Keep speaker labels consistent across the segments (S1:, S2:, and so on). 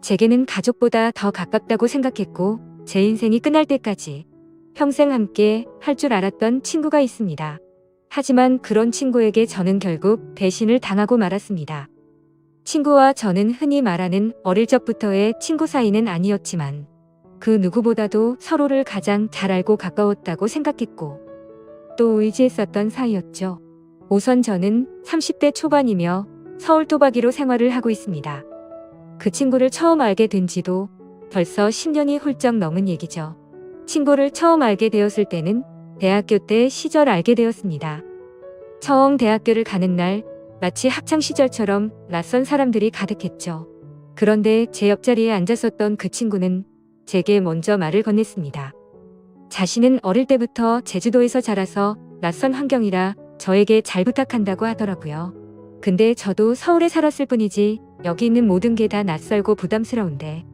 S1: 제게는 가족보다 더 가깝다고 생각했고 제 인생이 끝날 때까지 평생 함께 할 줄 알았던 친구가 있습니다. 하지만 그런 친구에게 저는 결국 배신을 당하고 말았습니다. 친구와 저는 흔히 말하는 어릴 적부터의 친구 사이는 아니었지만 그 누구보다도 서로를 가장 잘 알고 가까웠다고 생각했고 또 의지했었던 사이였죠. 우선 저는 30대 초반이며 서울 토박이로 생활을 하고 있습니다. 그 친구를 처음 알게 된 지도 벌써 10년이 훌쩍 넘은 얘기죠. 친구를 처음 알게 되었을 때는 대학교 때 시절 알게 되었습니다. 처음 대학교를 가는 날 마치 학창시절처럼 낯선 사람들이 가득했죠. 그런데 제 옆자리에 앉았었던 그 친구는 제게 먼저 말을 건넸습니다. 자신은 어릴 때부터 제주도에서 자라서 낯선 환경이라 저에게 잘 부탁한다고 하더라고요. 근데 저도 서울에 살았을 뿐이지 여기 있는 모든 게 다 낯설고 부담스러운데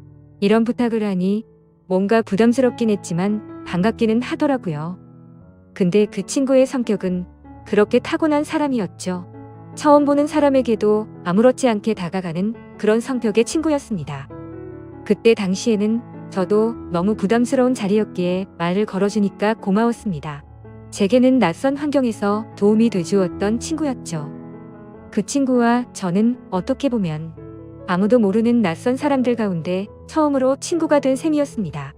S1: 이런 부탁을 하니 뭔가 부담스럽긴 했지만 반갑기는 하더라고요. 근데 그 친구의 성격은 그렇게 타고난 사람이었죠. 처음 보는 사람에게도 아무렇지 않게 다가가는 그런 성격의 친구였습니다. 그때 당시에는 저도 너무 부담스러운 자리였기에 말을 걸어주니까 고마웠습니다. 제게는 낯선 환경에서 도움이 돼주었던 친구였죠. 그 친구와 저는 어떻게 보면 아무도 모르는 낯선 사람들 가운데 처음으로 친구가 된 셈이었습니다.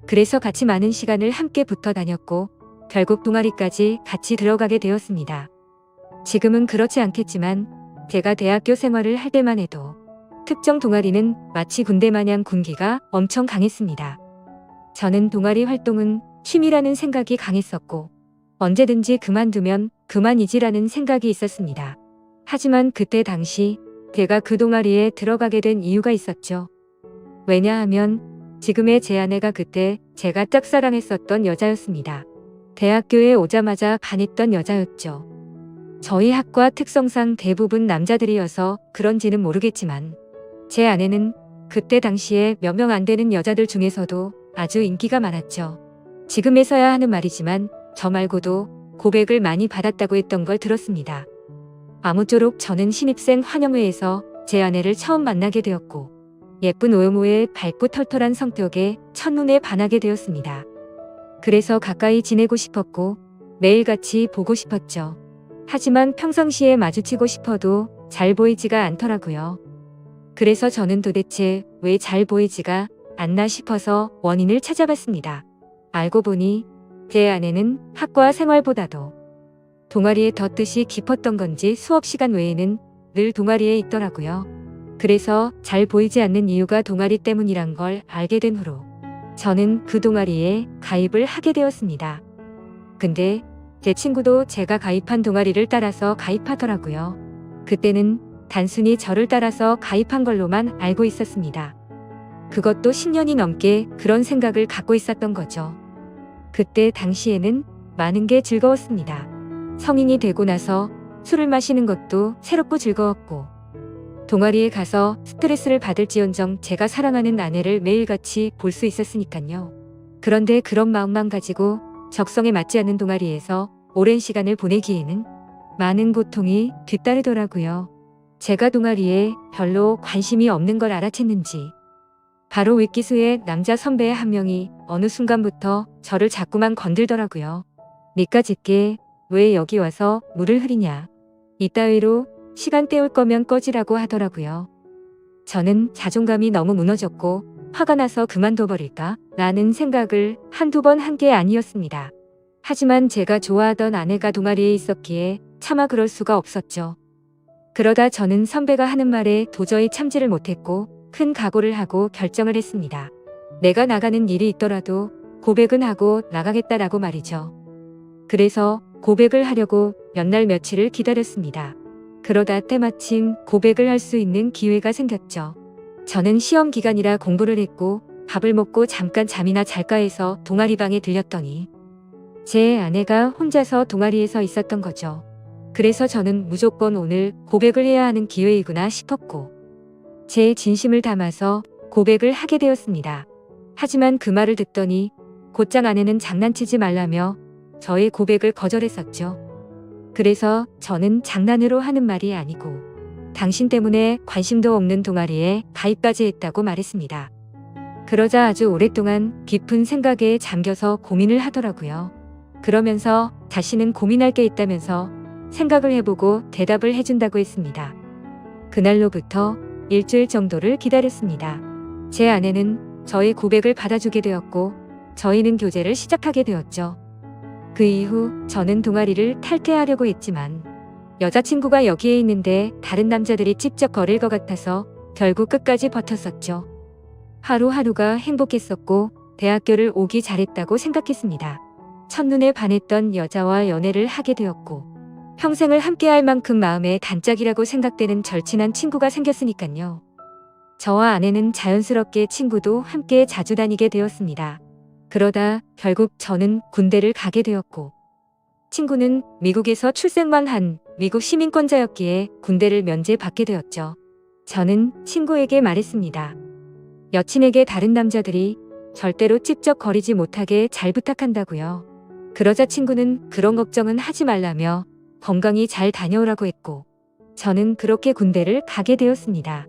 S1: 그래서 같이 많은 시간을 함께 붙어 다녔고 결국 동아리까지 같이 들어가게 되었습니다. 지금은 그렇지 않겠지만 제가 대학교 생활을 할 때만 해도 특정 동아리는 마치 군대 마냥 군기가 엄청 강했습니다. 저는 동아리 활동은 취미라는 생각이 강했었고 언제든지 그만두면 그만이지라는 생각이 있었습니다. 하지만 그때 당시 제가 그 동아리에 들어가게 된 이유가 있었죠. 왜냐하면 지금의 제 아내가 그때 제가 짝사랑했었던 여자였습니다. 대학교에 오자마자 반했던 여자였죠. 저희 학과 특성상 대부분 남자들이어서 그런지는 모르겠지만 제 아내는 그때 당시에 몇 명 안 되는 여자들 중에서도 아주 인기가 많았죠. 지금에서야 하는 말이지만 저 말고도 고백을 많이 받았다고 했던 걸 들었습니다. 아무쪼록 저는 신입생 환영회에서 제 아내를 처음 만나게 되었고 예쁜 외모에 밝고 털털한 성격에 첫눈에 반하게 되었습니다. 그래서 가까이 지내고 싶었고 매일같이 보고 싶었죠. 하지만 평상시에 마주치고 싶어도 잘 보이지가 않더라고요. 그래서 저는 도대체 왜 잘 보이지가 않나 싶어서 원인을 찾아봤습니다. 알고 보니 제 아내는 학과 생활보다도 동아리에 더 뜻이 깊었던 건지 수업 시간 외에는 늘 동아리에 있더라고요. 그래서 잘 보이지 않는 이유가 동아리 때문이란 걸 알게 된 후로 저는 그 동아리에 가입을 하게 되었습니다. 근데 제 친구도 제가 가입한 동아리를 따라서 가입하더라고요. 그때는 단순히 저를 따라서 가입한 걸로만 알고 있었습니다. 그것도 10년이 넘게 그런 생각을 갖고 있었던 거죠. 그때 당시에는 많은 게 즐거웠습니다. 성인이 되고 나서 술을 마시는 것도 새롭고 즐거웠고 동아리에 가서 스트레스를 받을지언정 제가 사랑하는 아내를 매일같이 볼 수 있었으니까요. 그런데 그런 마음만 가지고 적성에 맞지 않는 동아리에서 오랜 시간을 보내기에는 많은 고통이 뒤따르더라고요. 제가 동아리에 별로 관심이 없는 걸 알아챘는지 바로 윗기수의 남자 선배 한 명이 어느 순간부터 저를 자꾸만 건들더라고요. 니까 짙게 왜 여기 와서 물을 흐리냐. 이따위로 시간 때울 거면 꺼지라고 하더라고요. 저는 자존감이 너무 무너졌고 화가 나서 그만둬버릴까? 라는 생각을 한두 번 한 게 아니었습니다. 하지만 제가 좋아하던 아내가 동아리에 있었기에 차마 그럴 수가 없었죠. 그러다 저는 선배가 하는 말에 도저히 참지를 못했고 큰 각오를 하고 결정을 했습니다. 내가 나가는 일이 있더라도 고백은 하고 나가겠다라고 말이죠. 그래서 고백을 하려고 몇 날 며칠을 기다렸습니다. 그러다 때마침 고백을 할 수 있는 기회가 생겼죠. 저는 시험 기간이라 공부를 했고 밥을 먹고 잠깐 잠이나 잘까 해서 동아리방에 들렸더니 제 아내가 혼자서 동아리에서 있었던 거죠. 그래서 저는 무조건 오늘 고백을 해야 하는 기회이구나 싶었고 제 진심을 담아서 고백을 하게 되었습니다. 하지만 그 말을 듣더니 곧장 아내는 장난치지 말라며 저의 고백을 거절했었죠. 그래서 저는 장난으로 하는 말이 아니고 당신 때문에 관심도 없는 동아리에 가입까지 했다고 말했습니다. 그러자 아주 오랫동안 깊은 생각에 잠겨서 고민을 하더라고요. 그러면서 자신은 고민할 게 있다면서 생각을 해보고 대답을 해준다고 했습니다. 그날로부터 일주일 정도를 기다렸습니다. 제 아내는 저의 고백을 받아주게 되었고 저희는 교제를 시작하게 되었죠. 그 이후 저는 동아리를 탈퇴하려고 했지만 여자친구가 여기에 있는데 다른 남자들이 찝쩍거릴 것 같아서 결국 끝까지 버텼었죠. 하루하루가 행복했었고 대학교를 오기 잘했다고 생각했습니다. 첫눈에 반했던 여자와 연애를 하게 되었고 평생을 함께할 만큼 마음에 단짝이라고 생각되는 절친한 친구가 생겼으니까요. 저와 아내는 자연스럽게 친구도 함께 자주 다니게 되었습니다. 그러다 결국 저는 군대를 가게 되었고 친구는 미국에서 출생만 한 미국 시민권자였기에 군대를 면제받게 되었죠. 저는 친구에게 말했습니다. 여친에게 다른 남자들이 절대로 찝쩍거리지 못하게 잘 부탁한다고요. 그러자 친구는 그런 걱정은 하지 말라며 건강히 잘 다녀오라고 했고 저는 그렇게 군대를 가게 되었습니다.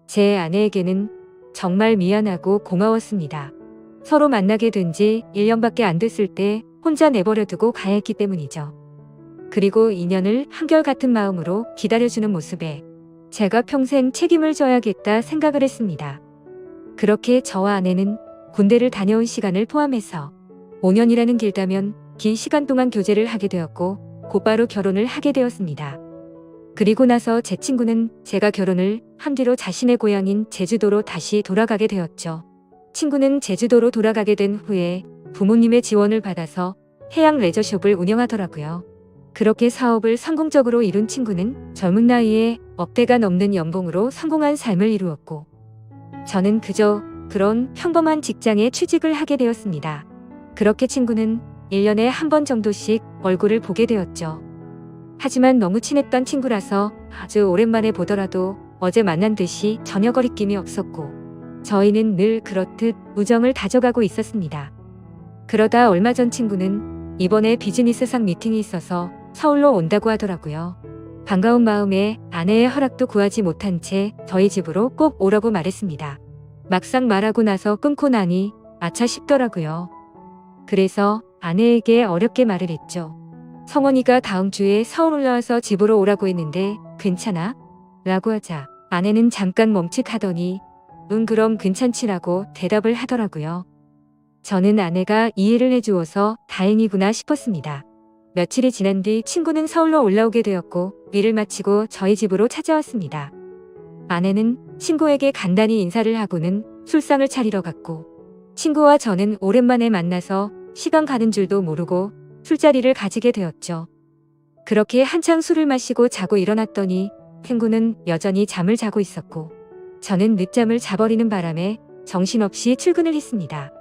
S1: 제 아내에게는 정말 미안하고 고마웠습니다. 서로 만나게 된 지 1년밖에 안 됐을 때 혼자 내버려 두고 가야 했기 때문이죠. 그리고 2년을 한결같은 마음으로 기다려주는 모습에 제가 평생 책임을 져야겠다 생각을 했습니다. 그렇게 저와 아내는 군대를 다녀온 시간을 포함해서 5년이라는 길다면 긴 시간 동안 교제를 하게 되었고 곧바로 결혼을 하게 되었습니다. 그리고 나서 제 친구는 제가 결혼을 한 뒤로 자신의 고향인 제주도로 다시 돌아가게 되었죠. 친구는 제주도로 돌아가게 된 후에 부모님의 지원을 받아서 해양 레저숍을 운영하더라고요. 그렇게 사업을 성공적으로 이룬 친구는 젊은 나이에 억대가 넘는 연봉으로 성공한 삶을 이루었고 저는 그저 그런 평범한 직장에 취직을 하게 되었습니다. 그렇게 친구는 1년에 한 번 정도씩 얼굴을 보게 되었죠. 하지만 너무 친했던 친구라서 아주 오랜만에 보더라도 어제 만난 듯이 전혀 거리낌이 없었고 저희는 늘 그렇듯 우정을 다져가고 있었습니다. 그러다 얼마 전 친구는 이번에 비즈니스상 미팅이 있어서 서울로 온다고 하더라고요. 반가운 마음에 아내의 허락도 구하지 못한 채 저희 집으로 꼭 오라고 말했습니다. 막상 말하고 나서 끊고 나니 아차 싶더라고요. 그래서 아내에게 어렵게 말을 했죠. 성원이가 다음 주에 서울 올라와서 집으로 오라고 했는데 괜찮아? 라고 하자 아내는 잠깐 멈칫하더니 응 그럼 괜찮지라고 대답을 하더라고요. 저는 아내가 이해를 해주어서 다행이구나 싶었습니다. 며칠이 지난 뒤 친구는 서울로 올라오게 되었고 일을 마치고 저희 집으로 찾아왔습니다. 아내는 친구에게 간단히 인사를 하고는 술상을 차리러 갔고 친구와 저는 오랜만에 만나서 시간 가는 줄도 모르고 술자리를 가지게 되었죠. 그렇게 한창 술을 마시고 자고 일어났더니 친구는 여전히 잠을 자고 있었고 저는 늦잠을 자버리는 바람에 정신없이 출근을 했습니다.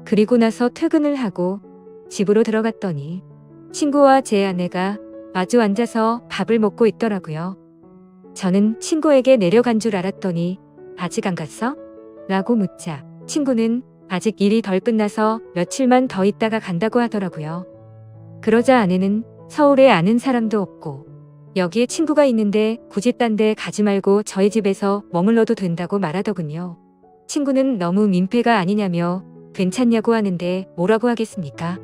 S1: 그리고 나서 퇴근을 하고 집으로 들어갔더니 친구와 제 아내가 마주 앉아서 밥을 먹고 있더라고요. 저는 친구에게 내려간 줄 알았더니 아직 안 갔어? 라고 묻자 친구는 아직 일이 덜 끝나서 며칠만 더 있다가 간다고 하더라고요. 그러자 아내는 서울에 아는 사람도 없고 여기에 친구가 있는데 굳이 딴 데 가지 말고 저희 집에서 머물러도 된다고 말하더군요. 친구는 너무 민폐가 아니냐며 괜찮냐고 하는데 뭐라고 하겠습니까?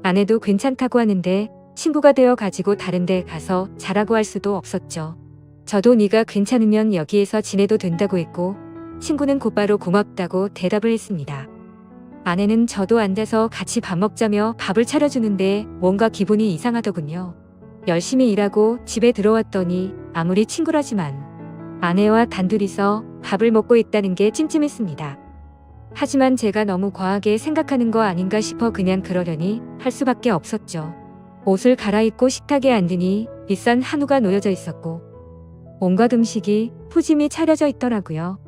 S1: 아내도 괜찮다고 하는데 친구가 되어 가지고 다른 데 가서 자라고 할 수도 없었죠. 저도 네가 괜찮으면 여기에서 지내도 된다고 했고 친구는 곧바로 고맙다고 대답을 했습니다. 아내는 저도 앉아서 같이 밥 먹자며 밥을 차려주는데 뭔가 기분이 이상하더군요. 열심히 일하고 집에 들어왔더니 아무리 친구라지만 아내와 단둘이서 밥을 먹고 있다는 게 찜찜했습니다. 하지만 제가 너무 과하게 생각하는 거 아닌가 싶어 그냥 그러려니 할 수밖에 없었죠. 옷을 갈아입고 식탁에 앉으니 비싼 한우가 놓여져 있었고 온갖 음식이 푸짐히 차려져 있더라고요.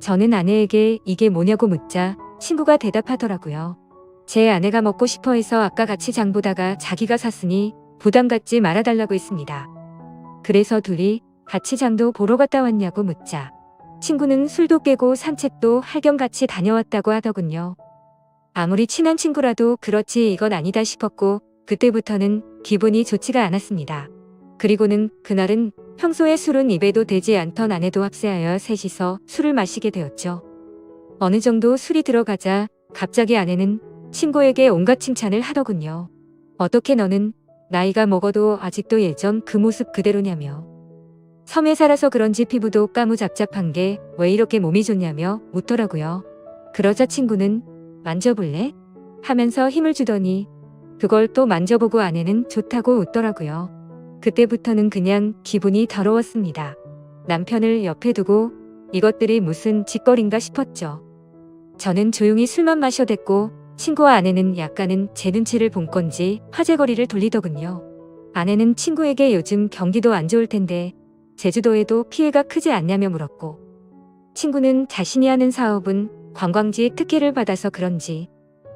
S1: 저는 아내에게 이게 뭐냐고 묻자 친구가 대답하더라고요. 제 아내가 먹고 싶어 해서 아까 같이 장 보다가 자기가 샀으니 부담 갖지 말아달라고 했습니다. 그래서 둘이 같이 장도 보러 갔다 왔냐고 묻자 친구는 술도 깨고 산책도 할 겸 같이 다녀왔다고 하더군요. 아무리 친한 친구라도 그렇지 이건 아니다 싶었고 그때부터는 기분이 좋지가 않았습니다. 그리고는 그날은 평소에 술은 입에도 대지 않던 아내도 합세하여 셋이서 술을 마시게 되었죠. 어느 정도 술이 들어가자 갑자기 아내는 친구에게 온갖 칭찬을 하더군요. 어떻게 너는 나이가 먹어도 아직도 예전 그 모습 그대로냐며. 섬에 살아서 그런지 피부도 까무잡잡한 게 왜 이렇게 몸이 좋냐며 묻더라고요. 그러자 친구는 만져볼래? 하면서 힘을 주더니 그걸 또 만져보고 아내는 좋다고 웃더라고요. 그때부터는 그냥 기분이 더러웠습니다. 남편을 옆에 두고 이것들이 무슨 짓거리인가 싶었죠. 저는 조용히 술만 마셔댔고 친구와 아내는 약간은 제 눈치를 본 건지 화제거리를 돌리더군요. 아내는 친구에게 요즘 경기도 안 좋을 텐데 제주도에도 피해가 크지 않냐며 물었고, 친구는 자신이 하는 사업은 관광지에 특혜를 받아서 그런지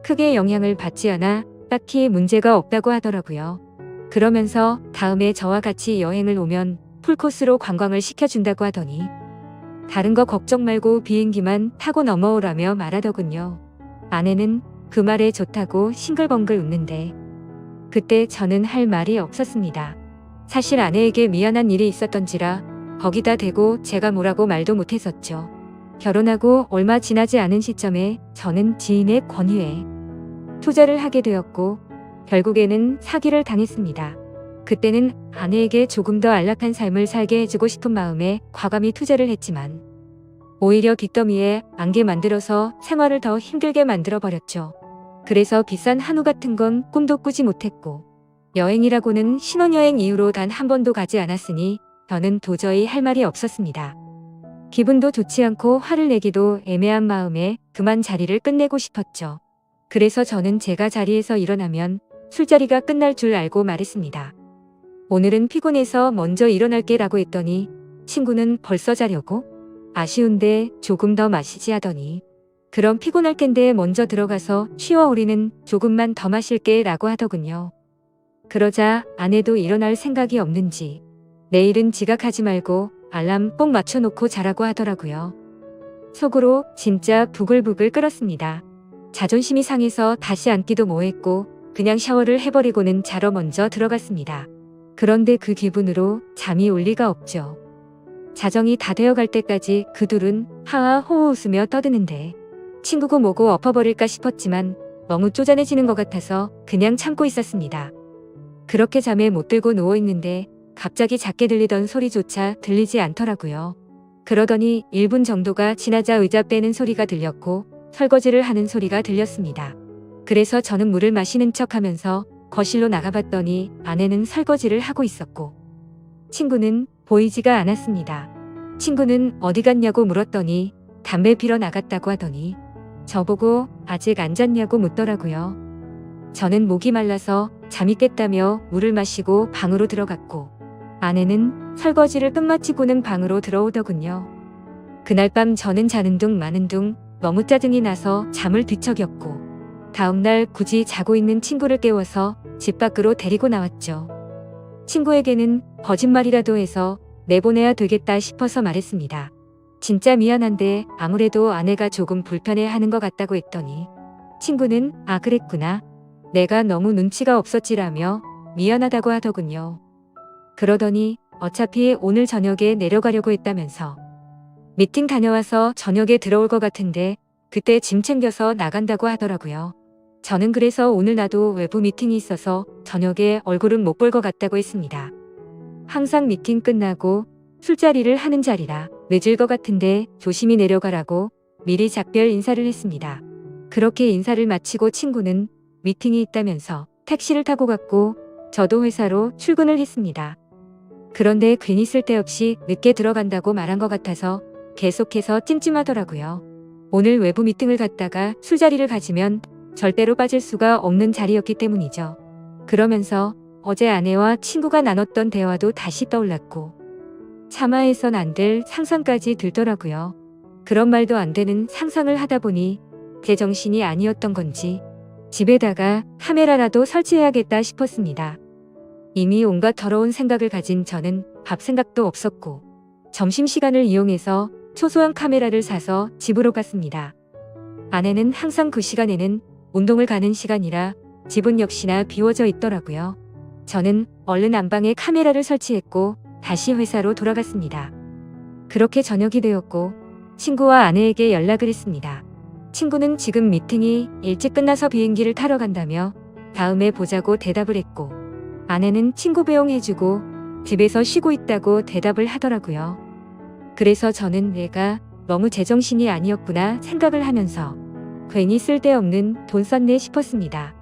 S1: 크게 영향을 받지 않아 딱히 문제가 없다고 하더라고요. 그러면서 다음에 저와 같이 여행을 오면 풀코스로 관광을 시켜준다고 하더니 다른 거 걱정 말고 비행기만 타고 넘어오라며 말하더군요. 아내는 그 말에 좋다고 싱글벙글 웃는데 그때 저는 할 말이 없었습니다. 사실 아내에게 미안한 일이 있었던지라 거기다 대고 제가 뭐라고 말도 못했었죠. 결혼하고 얼마 지나지 않은 시점에 저는 지인의 권유에 투자를 하게 되었고 결국에는 사기를 당했습니다. 그때는 아내에게 조금 더 안락한 삶을 살게 해주고 싶은 마음에 과감히 투자를 했지만 오히려 빚더미에 안게 만들어서 생활을 더 힘들게 만들어버렸죠. 그래서 비싼 한우 같은 건 꿈도 꾸지 못했고 여행이라고는 신혼여행 이후로 단 한 번도 가지 않았으니 저는 도저히 할 말이 없었습니다. 기분도 좋지 않고 화를 내기도 애매한 마음에 그만 자리를 끝내고 싶었죠. 그래서 저는 제가 자리에서 일어나면 술자리가 끝날 줄 알고 말했습니다. 오늘은 피곤해서 먼저 일어날게 라고 했더니 친구는 벌써 자려고? 아쉬운데 조금 더 마시지 하더니 그럼 피곤할 텐데 먼저 들어가서 쉬어 우리는 조금만 더 마실게 라고 하더군요. 그러자 아내도 일어날 생각이 없는지 내일은 지각하지 말고 알람 꼭 맞춰놓고 자라고 하더라고요. 속으로 진짜 부글부글 끓었습니다. 자존심이 상해서 다시 앉기도 뭐했고 그냥 샤워를 해버리고는 자러 먼저 들어갔습니다. 그런데 그 기분으로 잠이 올 리가 없죠. 자정이 다 되어갈 때까지 그 둘은 하하호호 웃으며 떠드는데 친구고 뭐고 엎어버릴까 싶었지만 너무 쪼잔해지는 것 같아서 그냥 참고 있었습니다. 그렇게 잠에 못 들고 누워있는데 갑자기 작게 들리던 소리조차 들리지 않더라고요. 그러더니 1분 정도가 지나자 의자 빼는 소리가 들렸고 설거지를 하는 소리가 들렸습니다. 그래서 저는 물을 마시는 척하면서 거실로 나가봤더니 아내는 설거지를 하고 있었고 친구는 보이지가 않았습니다. 친구는 어디 갔냐고 물었더니 담배 피러 나갔다고 하더니 저보고 아직 안 잤냐고 묻더라고요. 저는 목이 말라서 잠이 깼다며 물을 마시고 방으로 들어갔고 아내는 설거지를 끝마치고는 방으로 들어오더군요. 그날 밤 저는 자는 둥 마는 둥 너무 짜증이 나서 잠을 뒤척였고 다음날 굳이 자고 있는 친구를 깨워서 집 밖으로 데리고 나왔죠. 친구에게는 거짓말이라도 해서 내보내야 되겠다 싶어서 말했습니다. 진짜 미안한데 아무래도 아내가 조금 불편해하는 것 같다고 했더니 친구는 아 그랬구나. 내가 너무 눈치가 없었지라며 미안하다고 하더군요. 그러더니 어차피 오늘 저녁에 내려가려고 했다면서 미팅 다녀와서 저녁에 들어올 것 같은데 그때 짐 챙겨서 나간다고 하더라고요. 저는 그래서 오늘 나도 외부 미팅이 있어서 저녁에 얼굴은 못 볼 것 같다고 했습니다. 항상 미팅 끝나고 술자리를 하는 자리라 늦을 것 같은데 조심히 내려가라고 미리 작별 인사를 했습니다. 그렇게 인사를 마치고 친구는 미팅이 있다면서 택시를 타고 갔고 저도 회사로 출근을 했습니다. 그런데 괜히 쓸데없이 늦게 들어간다고 말한 것 같아서 계속해서 찜찜하더라고요. 오늘 외부 미팅을 갔다가 술자리를 가지면 절대로 빠질 수가 없는 자리였기 때문이죠. 그러면서 어제 아내와 친구가 나눴던 대화도 다시 떠올랐고 참아해선 안 될 상상까지 들더라고요. 그런 말도 안 되는 상상을 하다 보니 제정신이 아니었던 건지 집에다가 카메라라도 설치해야겠다 싶었습니다. 이미 온갖 더러운 생각을 가진 저는 밥 생각도 없었고 점심시간을 이용해서 초소형 카메라를 사서 집으로 갔습니다. 아내는 항상 그 시간에는 운동을 가는 시간이라 집은 역시나 비워져 있더라고요. 저는 얼른 안방에 카메라를 설치했고 다시 회사로 돌아갔습니다. 그렇게 저녁이 되었고 친구와 아내에게 연락을 했습니다. 친구는 지금 미팅이 일찍 끝나서 비행기를 타러 간다며 다음에 보자고 대답을 했고, 아내는 친구 배웅해주고 집에서 쉬고 있다고 대답을 하더라고요. 그래서 저는 내가 너무 제정신이 아니었구나 생각을 하면서 괜히 쓸데없는 돈 썼네 싶었습니다.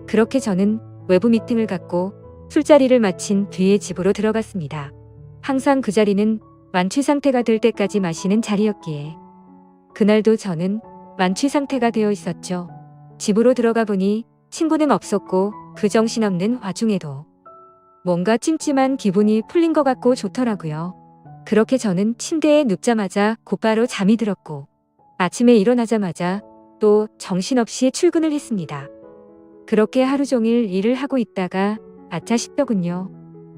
S1: 그렇게 저는 외부 미팅을 갖고 술자리를 마친 뒤에 집으로 들어갔습니다. 항상 그 자리는 만취 상태가 될 때까지 마시는 자리였기에 그날도 저는 만취 상태가 되어 있었죠. 집으로 들어가 보니 친구는 없었고 그 정신없는 와중에도 뭔가 찜찜한 기분이 풀린 것 같고 좋더라고요. 그렇게 저는 침대에 눕자마자 곧바로 잠이 들었고 아침에 일어나자마자 또 정신없이 출근을 했습니다. 그렇게 하루 종일 일을 하고 있다가 아차 싶더군요.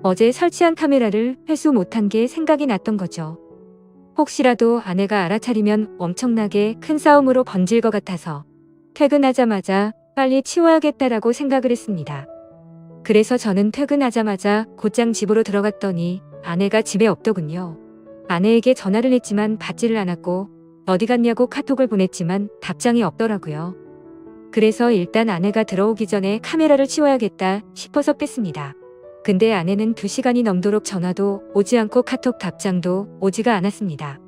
S1: 어제 설치한 카메라를 회수 못한 게 생각이 났던 거죠. 혹시라도 아내가 알아차리면 엄청나게 큰 싸움으로 번질 것 같아서 퇴근하자마자 빨리 치워야겠다라고 생각을 했습니다. 그래서 저는 퇴근하자마자 곧장 집으로 들어갔더니 아내가 집에 없더군요. 아내에게 전화를 했지만 받지를 않았고 어디 갔냐고 카톡을 보냈지만 답장이 없더라고요. 그래서 일단 아내가 들어오기 전에 카메라를 치워야겠다 싶어서 뺐습니다. 근데 아내는 2시간이 넘도록 전화도 오지 않고 카톡 답장도 오지가 않았습니다.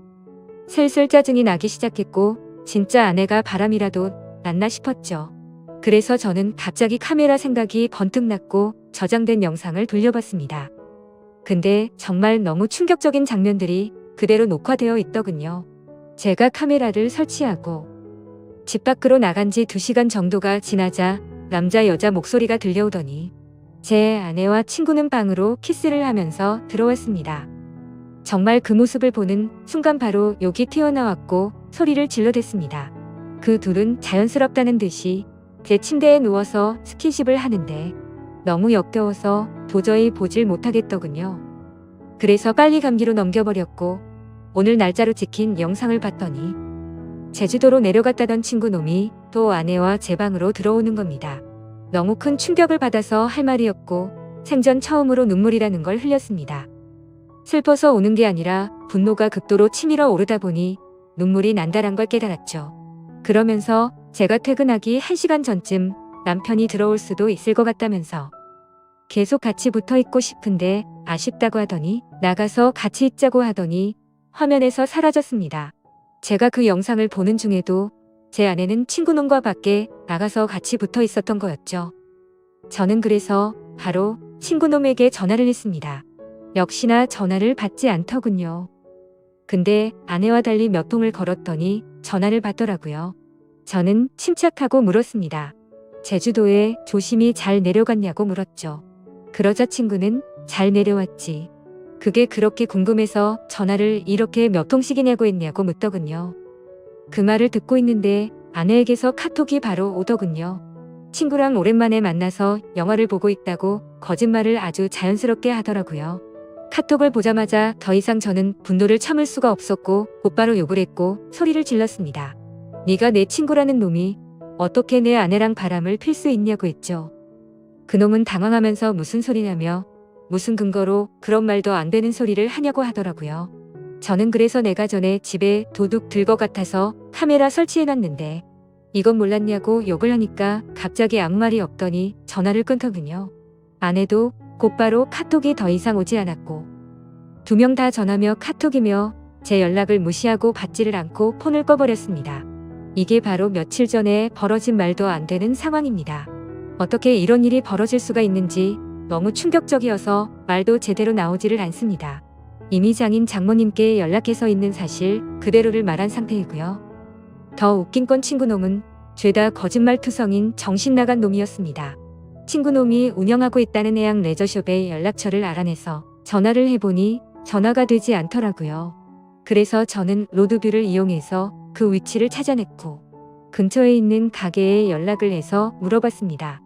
S1: 슬슬 짜증이 나기 시작했고 진짜 아내가 바람이라도 났나 싶었죠. 그래서 저는 갑자기 카메라 생각이 번뜩 났고 저장된 영상을 돌려봤습니다. 근데 정말 너무 충격적인 장면들이 그대로 녹화되어 있더군요. 제가 카메라를 설치하고 집 밖으로 나간 지 2시간 정도가 지나자 남자 여자 목소리가 들려오더니 제 아내와 친구는 방으로 키스를 하면서 들어왔습니다. 정말 그 모습을 보는 순간 바로 욕이 튀어나왔고 소리를 질러댔습니다. 그 둘은 자연스럽다는 듯이 제 침대에 누워서 스킨십을 하는데 너무 역겨워서 도저히 보질 못하겠더군요. 그래서 빨리 감기로 넘겨버렸고 오늘 날짜로 찍힌 영상을 봤더니 제주도로 내려갔다던 친구 놈이 또 아내와 제 방으로 들어오는 겁니다. 너무 큰 충격을 받아서 할 말이 없고 생전 처음으로 눈물이라는 걸 흘렸습니다. 슬퍼서 우는 게 아니라 분노가 극도로 치밀어 오르다 보니 눈물이 난다란 걸 깨달았죠. 그러면서 제가 퇴근하기 1시간 전쯤 남편이 들어올 수도 있을 것 같다면서 계속 같이 붙어 있고 싶은데 아쉽다고 하더니 나가서 같이 있자고 하더니 화면에서 사라졌습니다. 제가 그 영상을 보는 중에도 제 아내는 친구놈과 밖에 나가서 같이 붙어 있었던 거였죠. 저는 그래서 바로 친구놈에게 전화를 했습니다. 역시나 전화를 받지 않더군요. 근데 아내와 달리 몇 통을 걸었더니 전화를 받더라고요. 저는 침착하고 물었습니다. 제주도에 조심히 잘 내려갔냐고 물었죠. 그러자 친구는 잘 내려왔지. 그게 그렇게 궁금해서 전화를 이렇게 몇 통씩이냐고 했냐고 묻더군요. 그 말을 듣고 있는데 아내에게서 카톡이 바로 오더군요. 친구랑 오랜만에 만나서 영화를 보고 있다고 거짓말을 아주 자연스럽게 하더라고요. 카톡을 보자마자 더 이상 저는 분노를 참을 수가 없었고 곧바로 욕을 했고 소리를 질렀습니다. 네가 내 친구라는 놈이 어떻게 내 아내랑 바람을 필 수 있냐고 했죠. 그놈은 당황하면서 무슨 소리냐며 무슨 근거로 그런 말도 안 되는 소리를 하냐고 하더라고요. 저는 그래서 내가 전에 집에 도둑 들 것 같아서 카메라 설치해놨는데 이건 몰랐냐고 욕을 하니까 갑자기 아무 말이 없더니 전화를 끊더군요. 아내도 곧바로 카톡이 더 이상 오지 않았고 2명 다 전화며 카톡이며 제 연락을 무시하고 받지를 않고 폰을 꺼버렸습니다. 이게 바로 며칠 전에 벌어진 말도 안 되는 상황입니다. 어떻게 이런 일이 벌어질 수가 있는지 너무 충격적이어서 말도 제대로 나오지를 않습니다. 이미 장인 장모님께 연락해서 있는 사실 그대로를 말한 상태이고요. 더 웃긴 건 친구놈은 죄다 거짓말투성인 정신나간 놈이었습니다. 친구놈이 운영하고 있다는 해양 레저숍의 연락처를 알아내서 전화를 해보니 전화가 되지 않더라고요. 그래서 저는 로드뷰를 이용해서 그 위치를 찾아냈고 근처에 있는 가게에 연락을 해서 물어봤습니다.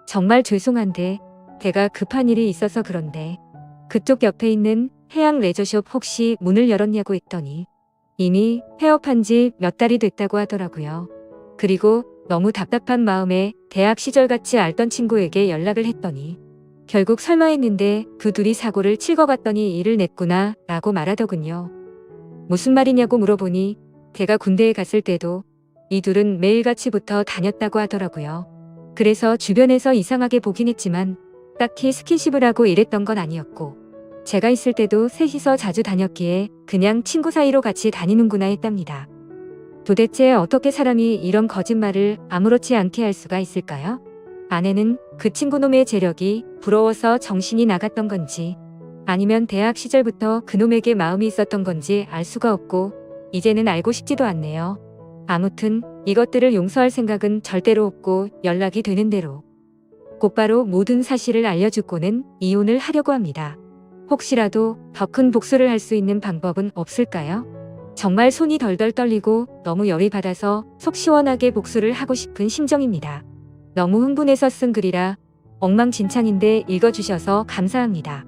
S1: 정말 죄송한데 제가 급한 일이 있어서 그런데 그쪽 옆에 있는 해양 레저숍 혹시 문을 열었냐고 했더니 이미 폐업한 지 몇 달이 됐다고 하더라고요. 그리고 너무 답답한 마음에 대학 시절 같이 알던 친구에게 연락을 했더니 결국 설마 했는데 그 둘이 사고를 칠 것 같더니 일을 냈구나 라고 말하더군요. 무슨 말이냐고 물어보니 걔가 군대에 갔을 때도 이 둘은 매일같이 붙어 다녔다고 하더라고요. 그래서 주변에서 이상하게 보긴 했지만 딱히 스킨십을 하고 이랬던 건 아니었고 제가 있을 때도 셋이서 자주 다녔기에 그냥 친구 사이로 같이 다니는구나 했답니다. 도대체 어떻게 사람이 이런 거짓말을 아무렇지 않게 할 수가 있을까요? 아내는 그 친구놈의 재력이 부러워서 정신이 나갔던 건지 아니면 대학 시절부터 그놈에게 마음이 있었던 건지 알 수가 없고 이제는 알고 싶지도 않네요. 아무튼 이것들을 용서할 생각은 절대로 없고 연락이 되는 대로 곧바로 모든 사실을 알려주고는 이혼을 하려고 합니다. 혹시라도 더 큰 복수를 할 수 있는 방법은 없을까요? 정말 손이 덜덜 떨리고 너무 열이 받아서 속 시원하게 복수를 하고 싶은 심정입니다. 너무 흥분해서 쓴 글이라 엉망진창인데 읽어주셔서 감사합니다.